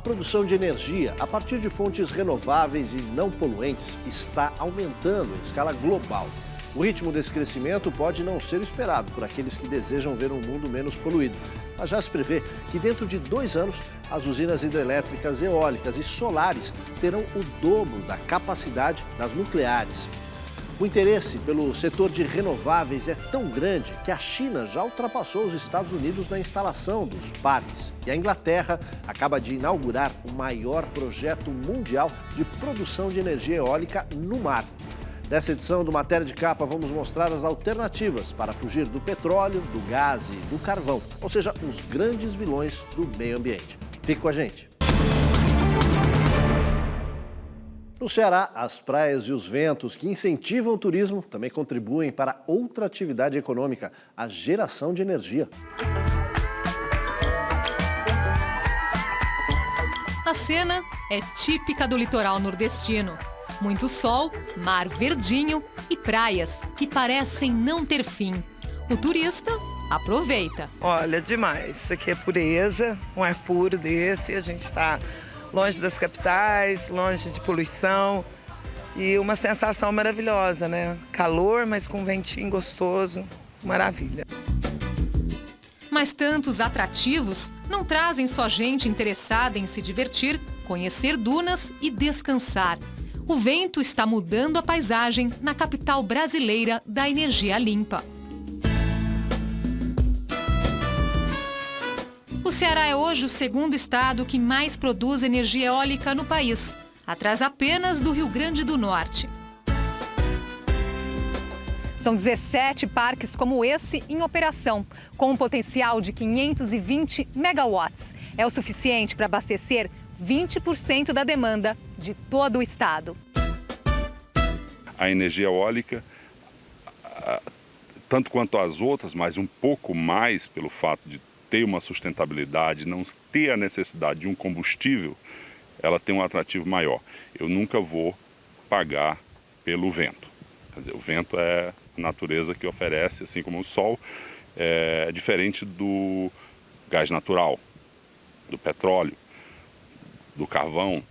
A produção de energia a partir de fontes renováveis e não poluentes está aumentando em escala global. O ritmo desse crescimento pode não ser esperado por aqueles que desejam ver um mundo menos poluído. Mas já se prevê que dentro de 2 anos, as usinas hidrelétricas, eólicas e solares terão o dobro da capacidade das nucleares. O interesse pelo setor de renováveis é tão grande que a China já ultrapassou os Estados Unidos na instalação dos parques. E a Inglaterra acaba de inaugurar o maior projeto mundial de produção de energia eólica no mar. Nessa edição do Matéria de Capa, vamos mostrar as alternativas para fugir do petróleo, do gás e do carvão, ou seja, os grandes vilões do meio ambiente. Fique com a gente. No Ceará, as praias e os ventos que incentivam o turismo também contribuem para outra atividade econômica, a geração de energia. A cena é típica do litoral nordestino. Muito sol, mar verdinho e praias que parecem não ter fim. O turista aproveita. Olha, demais. Isso aqui é pureza, um ar puro desse. A gente está longe das capitais, longe de poluição e uma sensação maravilhosa, né? Calor, mas com um ventinho gostoso. Maravilha. Mas tantos atrativos não trazem só gente interessada em se divertir, conhecer dunas e descansar. O vento está mudando a paisagem na capital brasileira da energia limpa. O Ceará é hoje o segundo estado que mais produz energia eólica no país, atrás apenas do Rio Grande do Norte. São 17 parques como esse em operação, com um potencial de 520 megawatts. É o suficiente para abastecer 20% da demanda de todo o estado. A energia eólica, tanto quanto as outras, mas um pouco mais pelo fato de ter uma sustentabilidade, não ter a necessidade de um combustível, ela tem um atrativo maior. Eu nunca vou pagar pelo vento. Quer dizer, o vento é a natureza que oferece, assim como o sol, é diferente do gás natural, do petróleo, do carvão.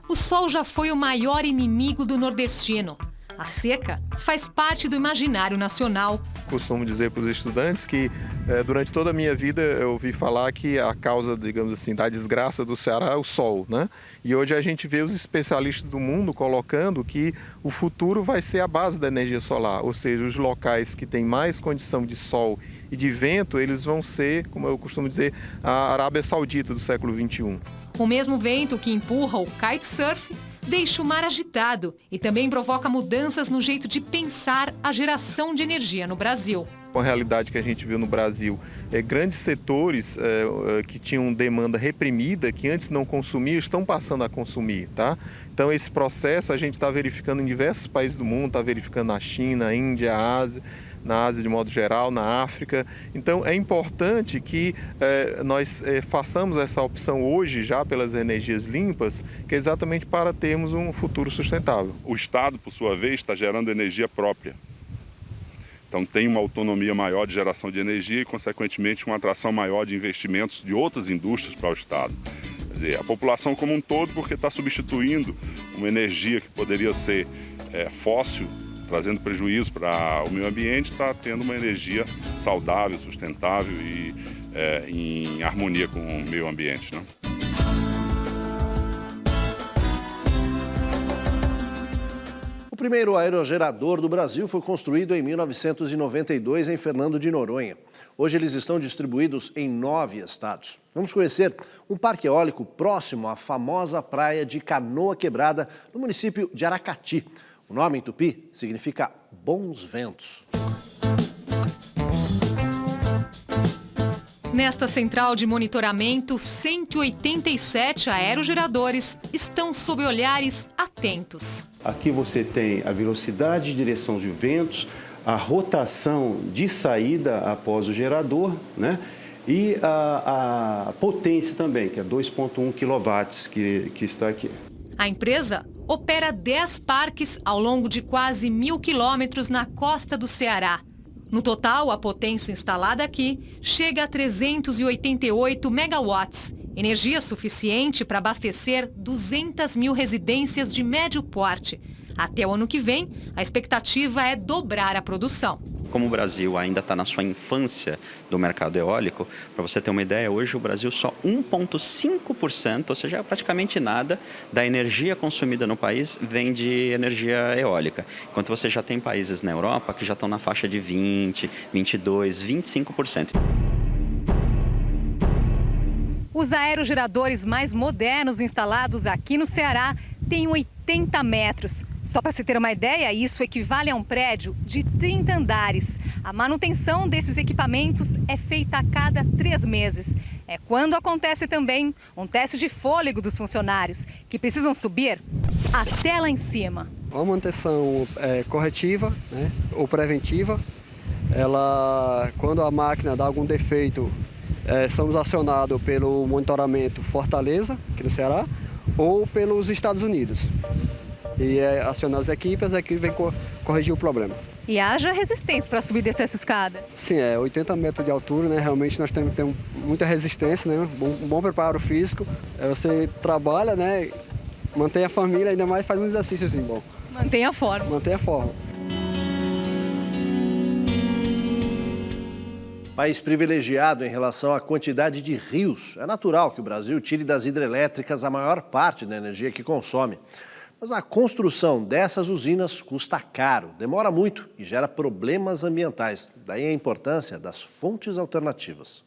O sol já foi o maior inimigo do nordestino. A seca faz parte do imaginário nacional. Costumo dizer para os estudantes que durante toda a minha vida eu ouvi falar que a causa, digamos assim, da desgraça do Ceará é o sol, né? E hoje a gente vê os especialistas do mundo colocando que o futuro vai ser a base da energia solar, ou seja, os locais que têm mais condição de sol e de vento, eles vão ser, como eu costumo dizer, a Arábia Saudita do século XXI. O mesmo vento que empurra o kitesurf deixa o mar agitado e também provoca mudanças no jeito de pensar a geração de energia no Brasil. A realidade que a gente viu no Brasil é grandes setores que tinham demanda reprimida, que antes não consumiam, estão passando a consumir, tá? Então esse processo a gente está verificando em diversos países do mundo, está verificando na China, Índia, Ásia, na Ásia de modo geral, na África. Então é importante que nós façamos essa opção hoje já pelas energias limpas, que é exatamente para termos um futuro sustentável. O Estado, por sua vez, está gerando energia própria. Então tem uma autonomia maior de geração de energia e, consequentemente, uma atração maior de investimentos de outras indústrias para o Estado. Quer dizer, a população como um todo, porque está substituindo uma energia que poderia ser fóssil, trazendo prejuízo para o meio ambiente, está tendo uma energia saudável, sustentável e em harmonia com o meio ambiente, né? O primeiro aerogerador do Brasil foi construído em 1992 em Fernando de Noronha. Hoje eles estão distribuídos em 9 estados. Vamos conhecer um parque eólico próximo à famosa praia de Canoa Quebrada, no município de Aracati. O nome em tupi significa bons ventos. Nesta central de monitoramento, 187 aerogeradores estão sob olhares atentos. Aqui você tem a velocidade de direção de ventos, a rotação de saída após o gerador, né? E a potência também, que é 2,1 kW que está aqui. A empresa opera 10 parques ao longo de quase 1.000 quilômetros na costa do Ceará. No total, a potência instalada aqui chega a 388 megawatts Energia suficiente para abastecer 200 mil residências de médio porte. Até o ano que vem, a expectativa é dobrar a produção. Como o Brasil ainda está na sua infância do mercado eólico, para você ter uma ideia, hoje o Brasil só 1,5%, ou seja, praticamente nada, da energia consumida no país vem de energia eólica. Enquanto você já tem países na Europa que já estão na faixa de 20%, 22%, 25%. Os aerogeradores mais modernos instalados aqui no Ceará têm 80 metros. Só para se ter uma ideia, isso equivale a um prédio de 30 andares. A manutenção desses equipamentos é feita a cada 3 meses. É quando acontece também um teste de fôlego dos funcionários, que precisam subir até lá em cima. Uma manutenção corretiva, né, ou preventiva, quando a máquina dá algum defeito, somos acionados pelo monitoramento Fortaleza, aqui no Ceará, ou pelos Estados Unidos. E acionar as equipes vêm corrigir o problema. E haja resistência para subir e descer essa escada? Sim, 80 metros de altura, né? Realmente nós temos muita resistência, né? Um bom preparo físico. Você trabalha, né? Mantém a família, ainda mais faz um exercício assim, bom. Mantém a forma. Mantém a forma. País privilegiado em relação à quantidade de rios. É natural que o Brasil tire das hidrelétricas a maior parte da energia que consome. Mas a construção dessas usinas custa caro, demora muito e gera problemas ambientais. Daí a importância das fontes alternativas.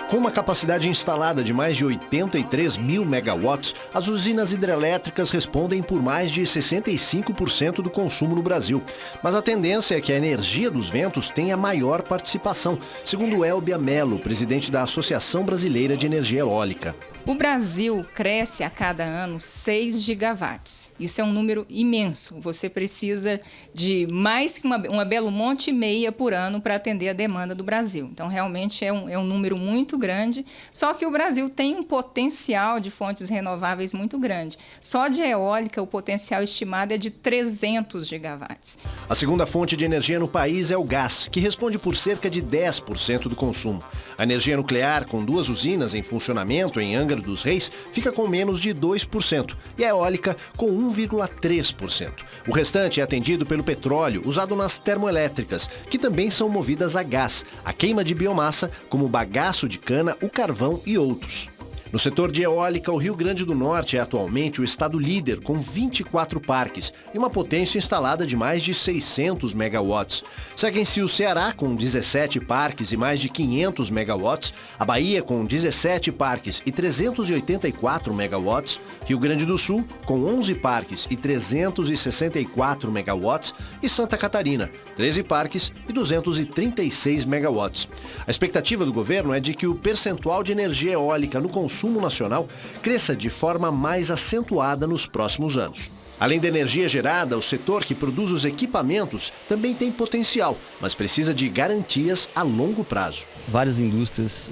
Com uma capacidade instalada de mais de 83 mil megawatts, as usinas hidrelétricas respondem por mais de 65% do consumo no Brasil. Mas a tendência é que a energia dos ventos tenha maior participação, segundo Elbia Mello, presidente da Associação Brasileira de Energia Eólica. O Brasil cresce a cada ano 6 gigawatts. Isso é um número imenso. Você precisa de mais que uma Belo Monte e meia por ano para atender a demanda do Brasil. Então, realmente é um número muito grande. Só que o Brasil tem um potencial de fontes renováveis muito grande. Só de eólica, o potencial estimado é de 300 gigawatts. A segunda fonte de energia no país é o gás, que responde por cerca de 10% do consumo. A energia nuclear, com 2 usinas em funcionamento em Angra dos Reis, fica com menos de 2%, e a eólica com 1,3%. O restante é atendido pelo petróleo usado nas termoelétricas, que também são movidas a gás, a queima de biomassa, como o bagaço de cana, o carvão e outros. No setor de eólica, o Rio Grande do Norte é atualmente o estado líder, com 24 parques e uma potência instalada de mais de 600 megawatts. Seguem-se o Ceará, com 17 parques e mais de 500 megawatts, a Bahia, com 17 parques e 384 megawatts, Rio Grande do Sul, com 11 parques e 364 megawatts, e Santa Catarina, 13 parques e 236 megawatts. A expectativa do governo é de que o percentual de energia eólica no consumo nacional cresça de forma mais acentuada nos próximos anos. Além da energia gerada, o setor que produz os equipamentos também tem potencial, mas precisa de garantias a longo prazo. Várias indústrias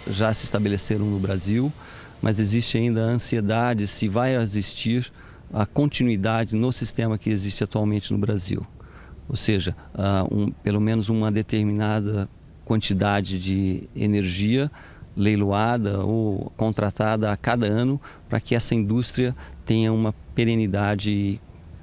já se estabeleceram no Brasil, mas existe ainda a ansiedade se vai existir a continuidade no sistema que existe atualmente no Brasil. Ou seja, pelo menos uma determinada quantidade de energia leiloada ou contratada a cada ano para que essa indústria tenha uma perenidade e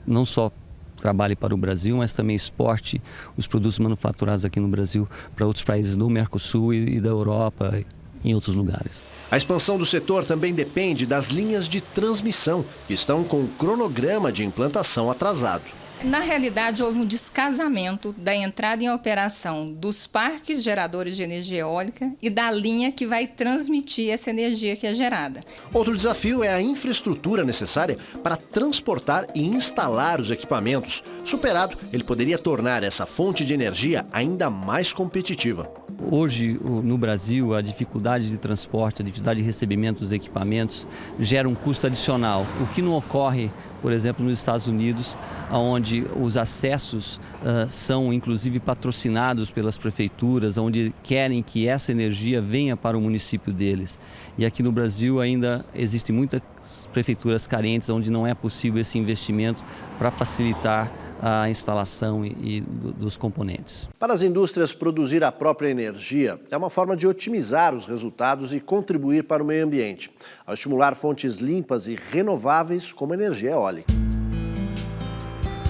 não só trabalhe para o Brasil, mas também exporte os produtos manufaturados aqui no Brasil para outros países do Mercosul e da Europa e em outros lugares. A expansão do setor também depende das linhas de transmissão, que estão com o cronograma de implantação atrasado. Na realidade, houve um descasamento da entrada em operação dos parques geradores de energia eólica e da linha que vai transmitir essa energia que é gerada. Outro desafio é a infraestrutura necessária para transportar e instalar os equipamentos. Superado, ele poderia tornar essa fonte de energia ainda mais competitiva. Hoje, no Brasil, a dificuldade de transporte, a dificuldade de recebimento dos equipamentos gera um custo adicional, o que não ocorre, por exemplo, nos Estados Unidos, onde os acessos são inclusive patrocinados pelas prefeituras, onde querem que essa energia venha para o município deles. E aqui no Brasil ainda existem muitas prefeituras carentes onde não é possível esse investimento para facilitar a instalação dos componentes. Para as indústrias, produzir a própria energia é uma forma de otimizar os resultados e contribuir para o meio ambiente, ao estimular fontes limpas e renováveis como a energia eólica.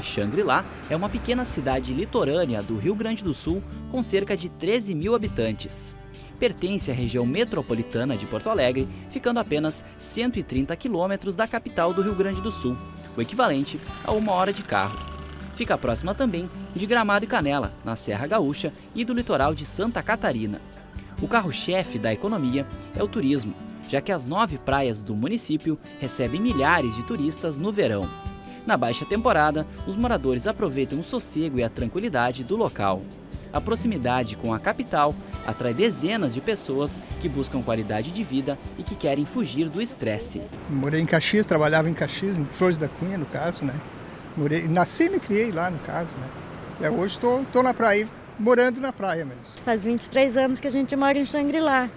Xangri-Lá é uma pequena cidade litorânea do Rio Grande do Sul com cerca de 13 mil habitantes. Pertence à região metropolitana de Porto Alegre, ficando a apenas 130 quilômetros da capital do Rio Grande do Sul, o equivalente a 1 hora de carro. Fica próxima também de Gramado e Canela, na Serra Gaúcha e do litoral de Santa Catarina. O carro-chefe da economia é o turismo, já que as 9 praias do município recebem milhares de turistas no verão. Na baixa temporada, os moradores aproveitam o sossego e a tranquilidade do local. A proximidade com a capital atrai dezenas de pessoas que buscam qualidade de vida e que querem fugir do estresse. Morei em Caxias, trabalhava em Caxias, em Flores da Cunha, no caso, né? Nasci e me criei lá, no caso, né? Hoje estou na praia, morando na praia mesmo. Faz 23 anos que a gente mora em Xangri-Lá.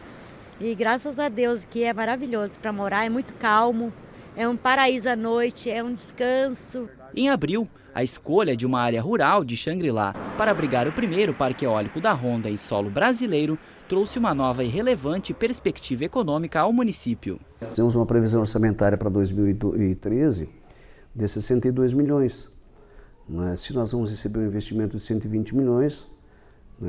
E graças a Deus que é maravilhoso para morar, é muito calmo, é um paraíso à noite, é um descanso. Em abril, a escolha de uma área rural de Xangri-Lá para abrigar o primeiro parque eólico da Honda em solo brasileiro trouxe uma nova e relevante perspectiva econômica ao município. Temos uma previsão orçamentária para 2013 de 62 milhões. Se nós vamos receber um investimento de 120 milhões,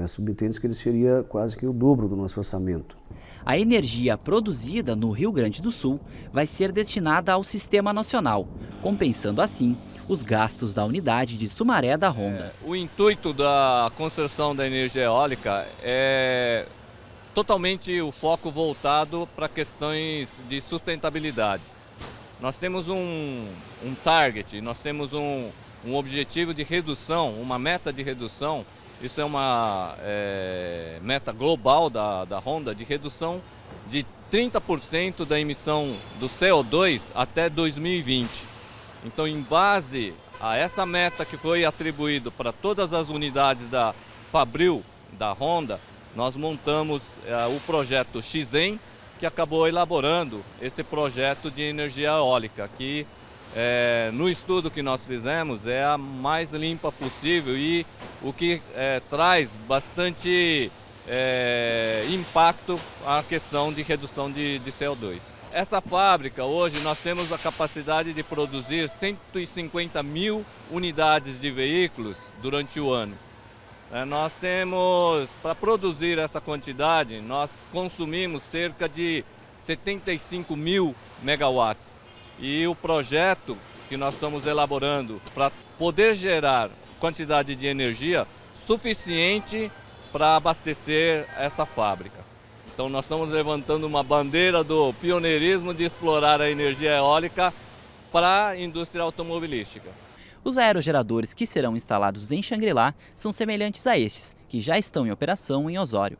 subentende que ele seria quase que o dobro do nosso orçamento. A energia produzida no Rio Grande do Sul vai ser destinada ao Sistema Nacional, compensando assim os gastos da unidade de Sumaré da Honda. O intuito da construção da energia eólica é totalmente o foco voltado para questões de sustentabilidade. Nós temos um target, nós temos um objetivo de redução, uma meta de redução. Isso é uma meta global da Honda de redução de 30% da emissão do CO2 até 2020. Então, em base a essa meta que foi atribuída para todas as unidades da Fabril, da Honda, nós montamos o projeto XEN, que acabou elaborando esse projeto de energia eólica, que no estudo que nós fizemos é a mais limpa possível e o que traz bastante impacto à questão de redução de CO2. Essa fábrica, hoje, nós temos a capacidade de produzir 150 mil unidades de veículos durante o ano. Nós temos, para produzir essa quantidade, nós consumimos cerca de 75 mil megawatts. E o projeto que nós estamos elaborando para poder gerar quantidade de energia suficiente para abastecer essa fábrica. Então nós estamos levantando uma bandeira do pioneirismo de explorar a energia eólica para a indústria automobilística. Os aerogeradores que serão instalados em Xangri-Lá são semelhantes a estes, que já estão em operação em Osório.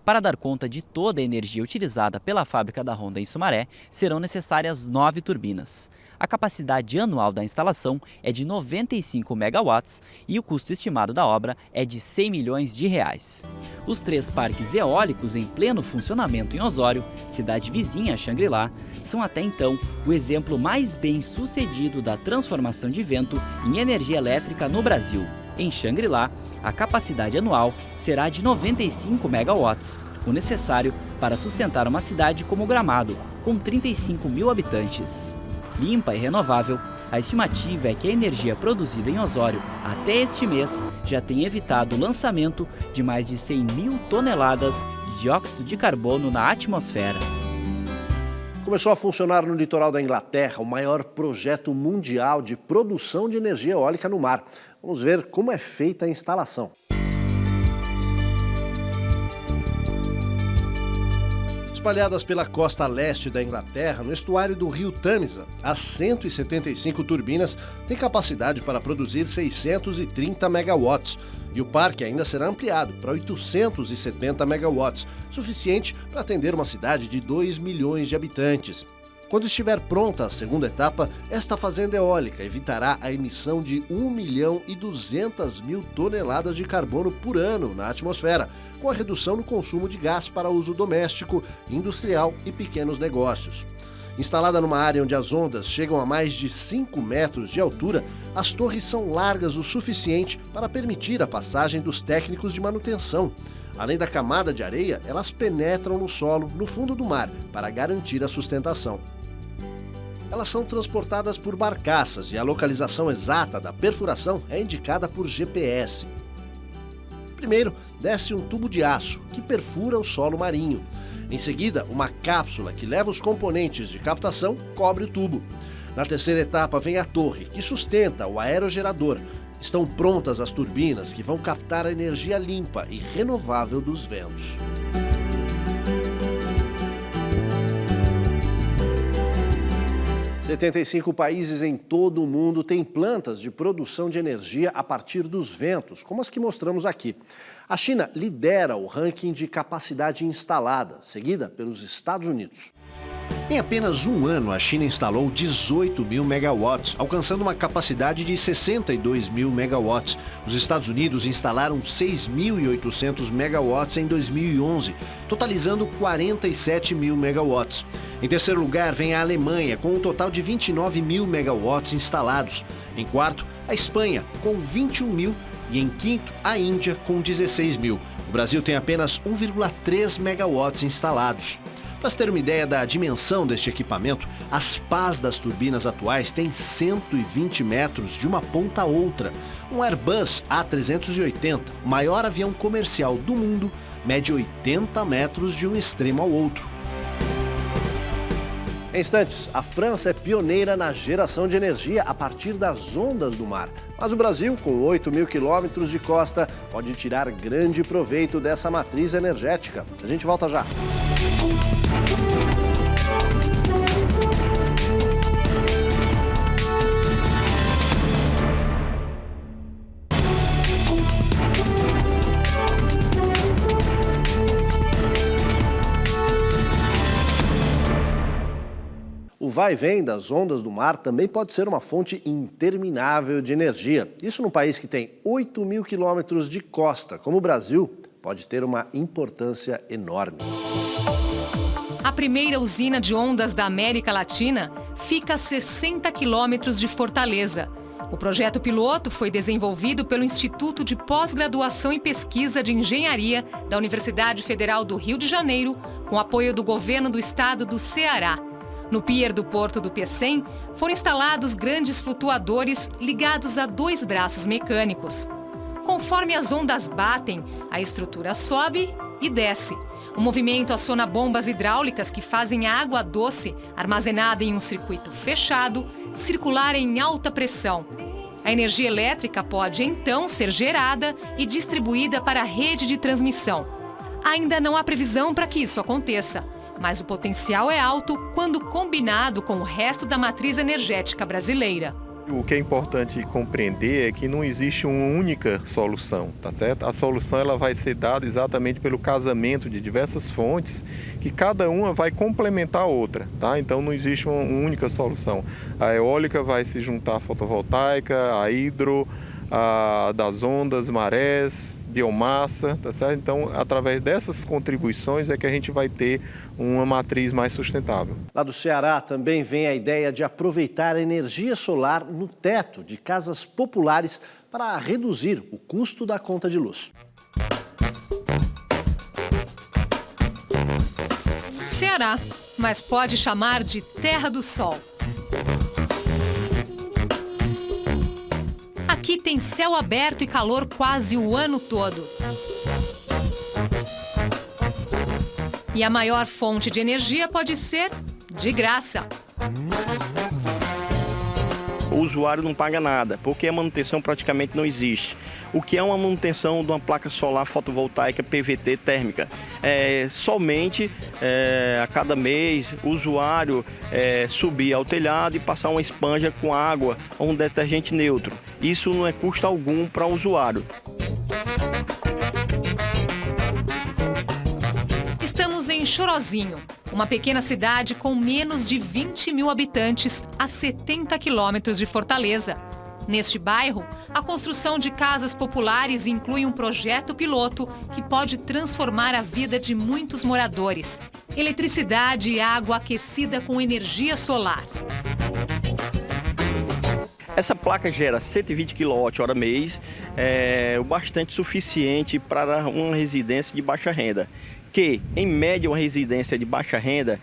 Para dar conta de toda a energia utilizada pela fábrica da Honda em Sumaré, serão necessárias 9 turbinas. A capacidade anual da instalação é de 95 megawatts e o custo estimado da obra é de 100 milhões de reais. Os 3 parques eólicos em pleno funcionamento em Osório, cidade vizinha a Xangri-Lá, são até então o exemplo mais bem sucedido da transformação de vento em energia elétrica no Brasil. Em Xangri-Lá, a capacidade anual será de 95 megawatts, o necessário para sustentar uma cidade como Gramado, com 35 mil habitantes. Limpa e renovável, a estimativa é que a energia produzida em Osório até este mês já tenha evitado o lançamento de mais de 100 mil toneladas de dióxido de carbono na atmosfera. Começou a funcionar no litoral da Inglaterra o maior projeto mundial de produção de energia eólica no mar. Vamos ver como é feita a instalação. Espalhadas pela costa leste da Inglaterra, no estuário do rio Tâmisa, as 175 turbinas têm capacidade para produzir 630 megawatts. E o parque ainda será ampliado para 870 megawatts, suficiente para atender uma cidade de 2 milhões de habitantes. Quando estiver pronta a segunda etapa, esta fazenda eólica evitará a emissão de 1.200.000 toneladas de carbono por ano na atmosfera, com a redução no consumo de gás para uso doméstico, industrial e pequenos negócios. Instalada numa área onde as ondas chegam a mais de 5 metros de altura, as torres são largas o suficiente para permitir a passagem dos técnicos de manutenção. Além da camada de areia, elas penetram no solo, no fundo do mar, para garantir a sustentação. Elas são transportadas por barcaças e a localização exata da perfuração é indicada por GPS. Primeiro, desce um tubo de aço, que perfura o solo marinho. Em seguida, uma cápsula que leva os componentes de captação cobre o tubo. Na terceira etapa vem a torre, que sustenta o aerogerador. Estão prontas as turbinas que vão captar a energia limpa e renovável dos ventos. – 75 países em todo o mundo têm plantas de produção de energia a partir dos ventos, como as que mostramos aqui. A China lidera o ranking de capacidade instalada, seguida pelos Estados Unidos. Em apenas um ano, a China instalou 18 mil megawatts, alcançando uma capacidade de 62 mil megawatts. Os Estados Unidos instalaram 6.800 megawatts em 2011, totalizando 47 mil megawatts. Em terceiro lugar, vem a Alemanha, com um total de 29 mil megawatts instalados. Em quarto, a Espanha, com 21 mil. E em quinto, a Índia, com 16 mil. O Brasil tem apenas 1,3 megawatts instalados. Para se ter uma ideia da dimensão deste equipamento, as pás das turbinas atuais têm 120 metros de uma ponta a outra. Um Airbus A380, o maior avião comercial do mundo, mede 80 metros de um extremo ao outro. Em instantes, a França é pioneira na geração de energia a partir das ondas do mar. Mas o Brasil, com 8 mil quilômetros de costa, pode tirar grande proveito dessa matriz energética. A gente volta já. O vai e vem das ondas do mar também pode ser uma fonte interminável de energia. Isso num país que tem 8 mil quilômetros de costa, como o Brasil, pode ter uma importância enorme. A primeira usina de ondas da América Latina fica a 60 quilômetros de Fortaleza. O projeto piloto foi desenvolvido pelo Instituto de Pós-Graduação e Pesquisa de Engenharia da Universidade Federal do Rio de Janeiro, com apoio do governo do estado do Ceará. No pier do Porto do Pecém, foram instalados grandes flutuadores ligados a 2 braços mecânicos. Conforme as ondas batem, a estrutura sobe e desce. O movimento aciona bombas hidráulicas que fazem a água doce, armazenada em um circuito fechado, circular em alta pressão. A energia elétrica pode, então, ser gerada e distribuída para a rede de transmissão. Ainda não há previsão para que isso aconteça, mas o potencial é alto quando combinado com o resto da matriz energética brasileira. O que é importante compreender é que não existe uma única solução, tá certo? A solução ela vai ser dada exatamente pelo casamento de diversas fontes, que cada uma vai complementar a outra, tá? Então não existe uma única solução. A eólica vai se juntar à fotovoltaica, a hidro, das ondas, marés, biomassa, tá certo? Então, através dessas contribuições é que a gente vai ter uma matriz mais sustentável. Lá do Ceará também vem a ideia de aproveitar a energia solar no teto de casas populares para reduzir o custo da conta de luz. Ceará, mas pode chamar de Terra do Sol. Aqui tem céu aberto e calor quase o ano todo. E a maior fonte de energia pode ser de graça. O usuário não paga nada, porque a manutenção praticamente não existe. O que é uma manutenção de uma placa solar fotovoltaica PVT térmica? Somente a cada mês o usuário subir ao telhado e passar uma esponja com água ou um detergente neutro. Isso não é custo algum para o usuário. Estamos em Chorozinho, uma pequena cidade com menos de 20 mil habitantes a 70 quilômetros de Fortaleza. Neste bairro, a construção de casas populares inclui um projeto piloto que pode transformar a vida de muitos moradores. eletricidade e água aquecida com energia solar. Essa placa gera 120 kWh mês, o bastante suficiente para uma residência de baixa renda, que, em média, uma residência de baixa renda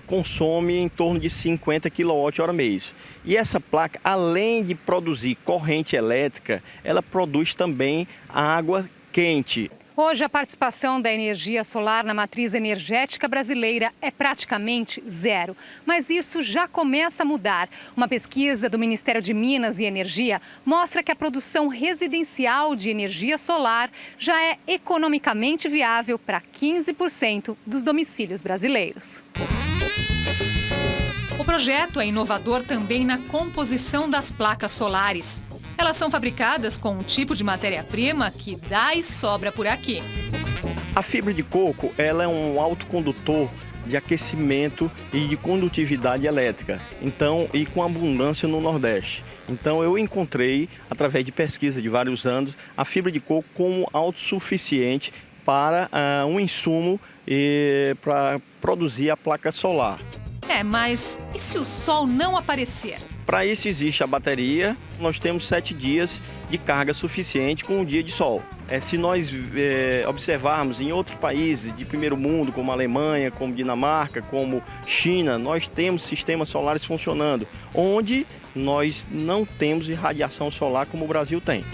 consome em torno de 50 kWh mês. E essa placa, além de produzir corrente elétrica, ela produz também água quente. Hoje, a participação da energia solar na matriz energética brasileira é praticamente zero. Mas isso já começa a mudar. Uma pesquisa do Ministério de Minas e Energia mostra que a produção residencial de energia solar já é economicamente viável para 15% dos domicílios brasileiros. O projeto é inovador também na composição das placas solares. Elas são fabricadas com um tipo de matéria-prima que dá e sobra por aqui. A fibra de coco, ela é um autocondutor de aquecimento e de condutividade elétrica, e com abundância no Nordeste. Então eu encontrei, através de pesquisa de vários anos, a fibra de coco como autossuficiente para um insumo para produzir a placa solar. Mas e se o sol não aparecer? Para isso existe a bateria, nós temos 7 dias de carga suficiente com um dia de sol. Se nós observarmos em outros países de primeiro mundo, como Alemanha, como Dinamarca, como China, nós temos sistemas solares funcionando, onde nós não temos irradiação solar como o Brasil tem.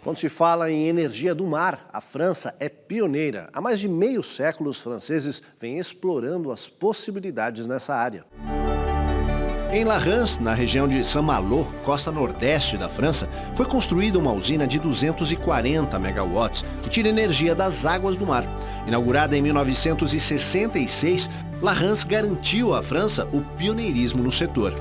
Quando se fala em energia do mar, a França é pioneira. Há mais de meio século, os franceses vêm explorando as possibilidades nessa área. Em La Rance, na região de Saint-Malo, costa nordeste da França, foi construída uma usina de 240 megawatts, que tira energia das águas do mar. Inaugurada em 1966, La Rance garantiu à França o pioneirismo no setor.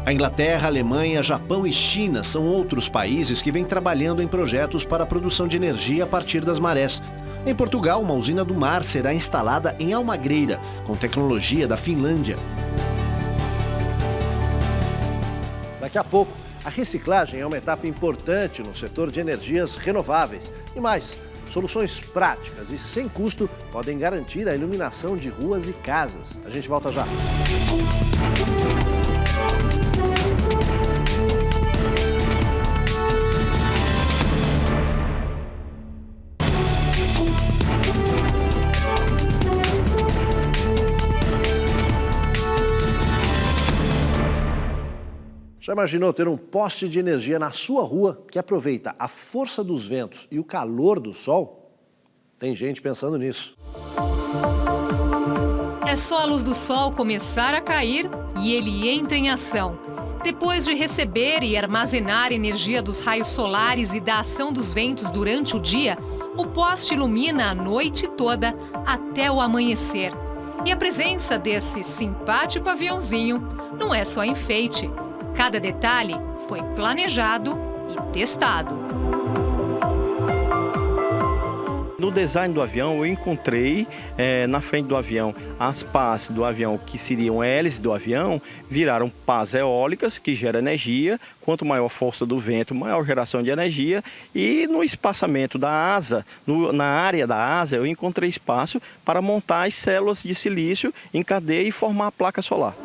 A Inglaterra, Alemanha, Japão e China são outros países que vêm trabalhando em projetos para a produção de energia a partir das marés. Em Portugal, uma usina do mar será instalada em Almagreira, com tecnologia da Finlândia. Daqui a pouco, a reciclagem é uma etapa importante no setor de energias renováveis. E mais, soluções práticas e sem custo podem garantir a iluminação de ruas e casas. A gente volta já. Já imaginou ter um poste de energia na sua rua que aproveita a força dos ventos e o calor do sol? Tem gente pensando nisso. É só a luz do sol começar a cair e ele entra em ação. Depois de receber e armazenar energia dos raios solares e da ação dos ventos durante o dia, o poste ilumina a noite toda até o amanhecer. E a presença desse simpático aviãozinho não é só enfeite. Cada detalhe foi planejado e testado. No design do avião, eu encontrei na frente do avião as pás do avião, que seriam hélices do avião, viraram pás eólicas, que geram energia. Quanto maior a força do vento, maior geração de energia. E no espaçamento da asa, na área da asa, eu encontrei espaço para montar as células de silício em cadeia e formar a placa solar.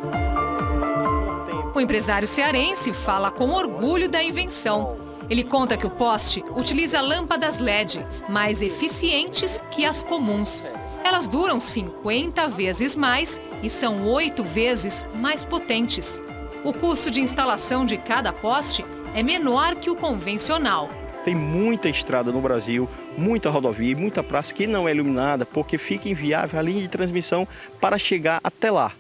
O empresário cearense fala com orgulho da invenção. Ele conta que o poste utiliza lâmpadas LED, mais eficientes que as comuns. Elas duram 50 vezes mais e são 8 vezes mais potentes. O custo de instalação de cada poste é menor que o convencional. Tem muita estrada no Brasil, muita rodovia e muita praça que não é iluminada porque fica inviável a linha de transmissão para chegar até lá.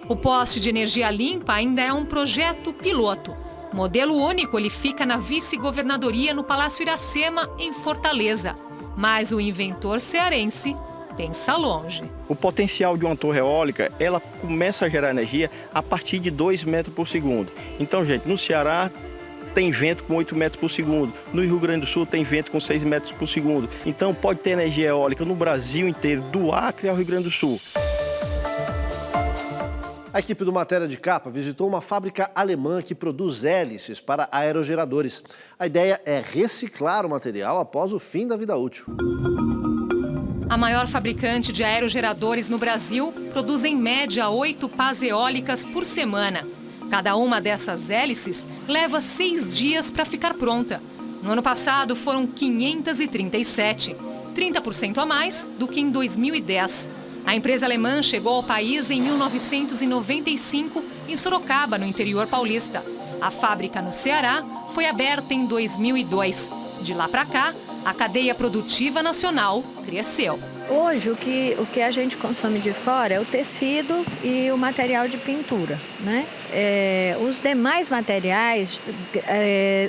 O poste de energia limpa ainda é um projeto piloto. Modelo único, ele fica na vice-governadoria no Palácio Iracema, em Fortaleza. Mas o inventor cearense pensa longe. O potencial de uma torre eólica, ela começa a gerar energia a partir de 2 metros por segundo. Então, gente, no Ceará tem vento com 8 metros por segundo. No Rio Grande do Sul tem vento com 6 metros por segundo. Então, pode ter energia eólica no Brasil inteiro, do Acre ao Rio Grande do Sul. A equipe do Matéria de Capa visitou uma fábrica alemã que produz hélices para aerogeradores. A ideia é reciclar o material após o fim da vida útil. A maior fabricante de aerogeradores no Brasil produz em média 8 pás eólicas por semana. Cada uma dessas hélices leva 6 dias para ficar pronta. No ano passado foram 537, 30% a mais do que em 2010. A empresa alemã chegou ao país em 1995, em Sorocaba, no interior paulista. A fábrica no Ceará foi aberta em 2002. De lá para cá, a cadeia produtiva nacional cresceu. Hoje, o que a gente consome de fora é o tecido e o material de pintura, né? Os demais materiais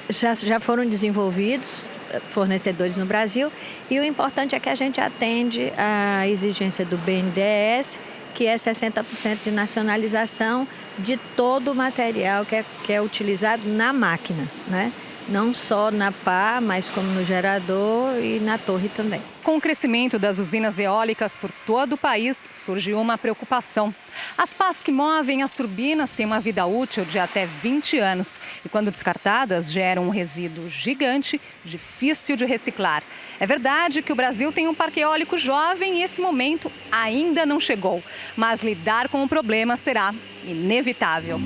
já foram desenvolvidos, fornecedores no Brasil, e o importante é que a gente atende à exigência do BNDES, que é 60% de nacionalização de todo o material que é utilizado na máquina, né? Não só na pá, mas como no gerador e na torre também. Com o crescimento das usinas eólicas por todo o país, surgiu uma preocupação. As pás que movem as turbinas têm uma vida útil de até 20 anos e, quando descartadas, geram um resíduo gigante, difícil de reciclar. É verdade que o Brasil tem um parque eólico jovem e esse momento ainda não chegou, mas lidar com o problema será inevitável.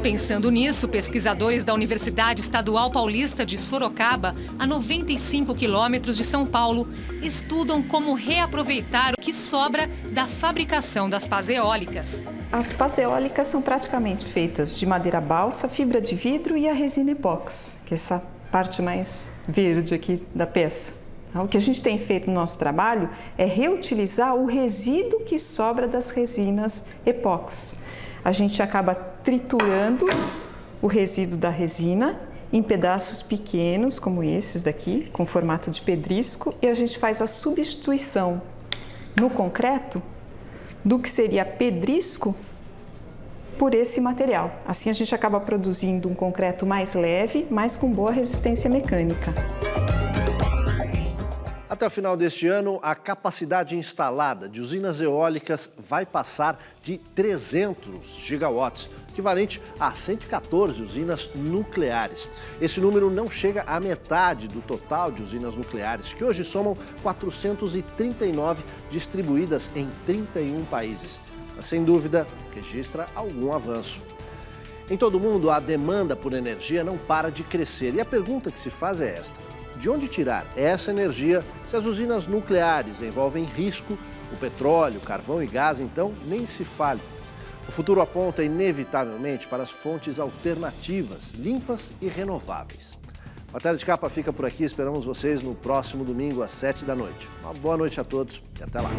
Pensando nisso, pesquisadores da Universidade Estadual Paulista de Sorocaba, a 95 quilômetros de São Paulo, estudam como reaproveitar o que sobra da fabricação das pás eólicas. As pás eólicas são praticamente feitas de madeira balsa, fibra de vidro e a resina epóxi, que é essa parte mais verde aqui da peça. O que a gente tem feito no nosso trabalho é reutilizar o resíduo que sobra das resinas epóxi. A gente acaba triturando o resíduo da resina em pedaços pequenos, como esses daqui, com formato de pedrisco, e a gente faz a substituição no concreto do que seria pedrisco por esse material. Assim a gente acaba produzindo um concreto mais leve, mas com boa resistência mecânica. Até o final deste ano, a capacidade instalada de usinas eólicas vai passar de 300 gigawatts, equivalente a 114 usinas nucleares. Esse número não chega à metade do total de usinas nucleares, que hoje somam 439 distribuídas em 31 países. Mas, sem dúvida, registra algum avanço. Em todo o mundo, a demanda por energia não para de crescer. E a pergunta que se faz é esta: de onde tirar essa energia se as usinas nucleares envolvem risco? O petróleo, carvão e gás, então, nem se fale. O futuro aponta inevitavelmente para as fontes alternativas, limpas e renováveis. A Matéria de Capa fica por aqui. Esperamos vocês no próximo domingo às 7 da noite. Uma boa noite a todos e até lá.